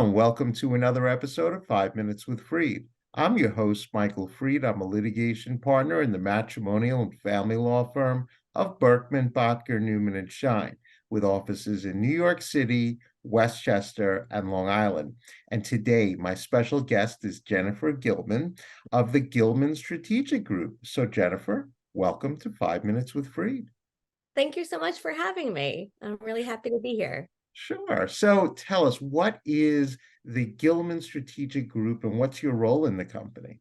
Hello, and welcome to another episode of 5 Minutes with Freed. I'm your host, Michael Freed. I'm a litigation partner in the matrimonial and family law firm of Berkman, Botker, Newman, and Shine, with offices in New York City, Westchester, and Long Island. And today, my special guest is Jennifer Gillman of the Gillman Strategic Group. So, Jennifer, welcome to 5 Minutes with Freed. Thank you so much for having me. I'm really happy to be here. Sure. So tell us, what is the Gillman Strategic Group and what's your role in the company?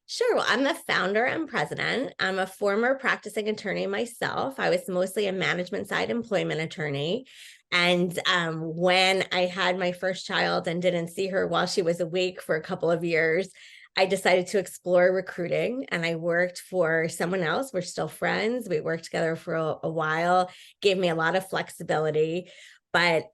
Sure. Well, I'm the founder and president. I'm a former practicing attorney myself. I was mostly a management side employment attorney. And when I had my first child and didn't see her while she was awake for a couple of years, I decided to explore recruiting, and I worked for someone else. We're still friends. We worked together for a while, gave me a lot of flexibility. But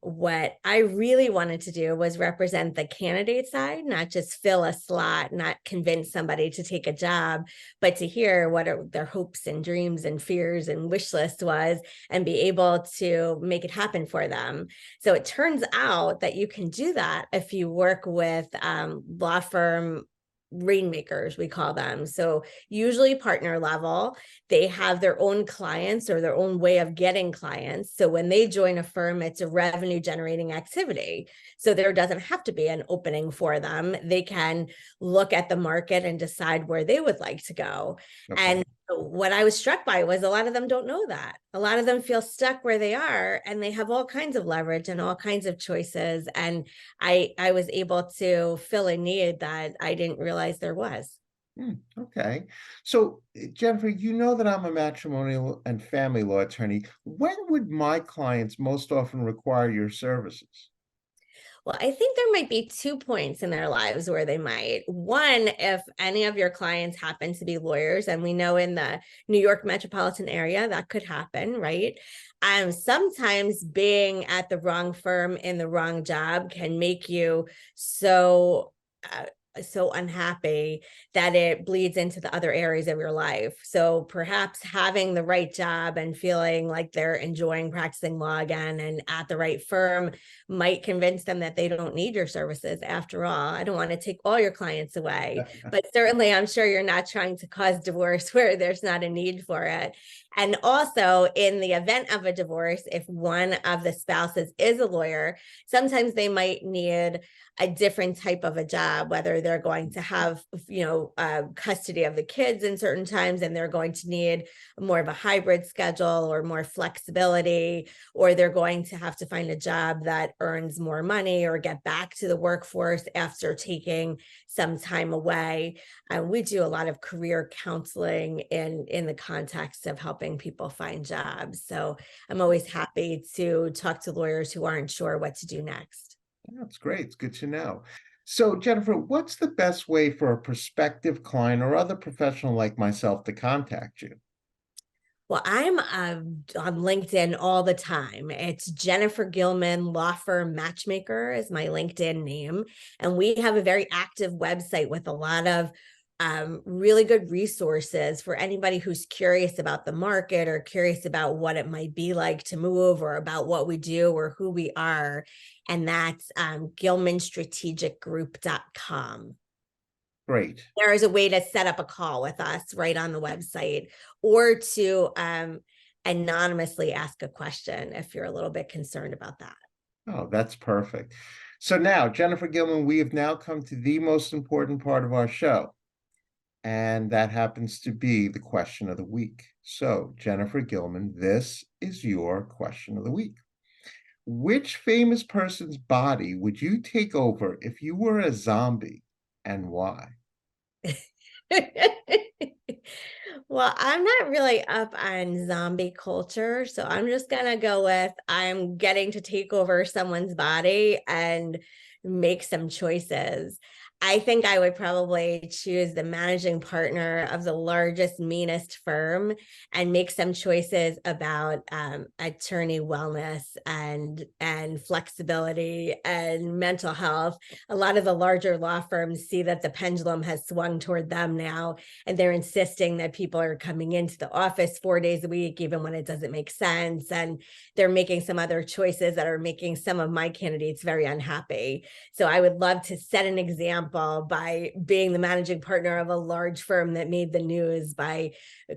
what I really wanted to do was represent the candidate side, not just fill a slot, not convince somebody to take a job, but to hear what their hopes and dreams and fears and wish list was and be able to make it happen for them. So it turns out that you can do that if you work with law firm rainmakers, we call them. So usually partner level, they have their own clients or their own way of getting clients. So when they join a firm, it's a revenue generating activity. So there doesn't have to be an opening for them. They can look at the market and decide where they would like to go. Okay. And what I was struck by was a lot of them don't know that. A lot of them feel stuck where they are, and they have all kinds of leverage and all kinds of choices. And I was able to fill a need that I didn't realize there was. Okay. So, Jennifer, you know that I'm a matrimonial and family law attorney. When would my clients most often require your services? Well, I think there might be 2 points in their lives where they might. One, if any of your clients happen to be lawyers, and we know in the New York metropolitan area that could happen, right? Sometimes being at the wrong firm in the wrong job can make you uh, so unhappy that it bleeds into the other areas of your life. So perhaps having the right job and feeling like they're enjoying practicing law again and at the right firm might convince them that they don't need your services after all. I don't want to take all your clients away, but certainly I'm sure you're not trying to cause divorce where there's not a need for it. And also, in the event of a divorce, if one of the spouses is a lawyer, sometimes they might need a different type of a job, whether they're going to have, custody of the kids in certain times, and they're going to need more of a hybrid schedule or more flexibility, or they're going to have to find a job that earns more money or get back to the workforce after taking some time away. We do a lot of career counseling in the context of helping people find jobs. So I'm always happy to talk to lawyers who aren't sure what to do next. That's great. It's good to know. So, Jennifer, what's the best way for a prospective client or other professional like myself to contact you? Well, I'm on LinkedIn all the time. It's Jennifer Gillman Law Firm Matchmaker is my LinkedIn name. And we have a very active website with a lot of really good resources for anybody who's curious about the market or curious about what it might be like to move or about what we do or who we are. And that's gilmanstrategicgroup.com. Great. There is a way to set up a call with us right on the website, or to anonymously ask a question if you're a little bit concerned about that. Oh, that's perfect. So now, Jennifer Gilman, we have now come to the most important part of our show, and that happens to be the question of the week. So, Jennifer Gilman, this is your question of the week. Which famous person's body would you take over if you were a zombie, and why? Well, I'm not really up on zombie culture, so I'm just gonna go with I'm getting to take over someone's body and make some choices. I think I would probably choose the managing partner of the largest, meanest firm and make some choices about attorney wellness and flexibility and mental health. A lot of the larger law firms see that the pendulum has swung toward them now, and they're insisting that people are coming into the office 4 days a week, even when it doesn't make sense. And they're making some other choices that are making some of my candidates very unhappy. So I would love to set an example by being the managing partner of a large firm that made the news by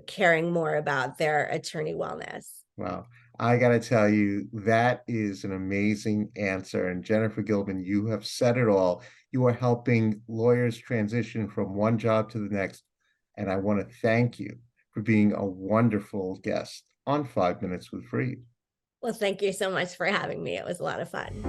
caring more about their attorney wellness. Wow. I got to tell you, that is an amazing answer. And Jennifer Gilman, you have said it all. You are helping lawyers transition from one job to the next. And I want to thank you for being a wonderful guest on 5 Minutes with Freed. Well, thank you so much for having me. It was a lot of fun.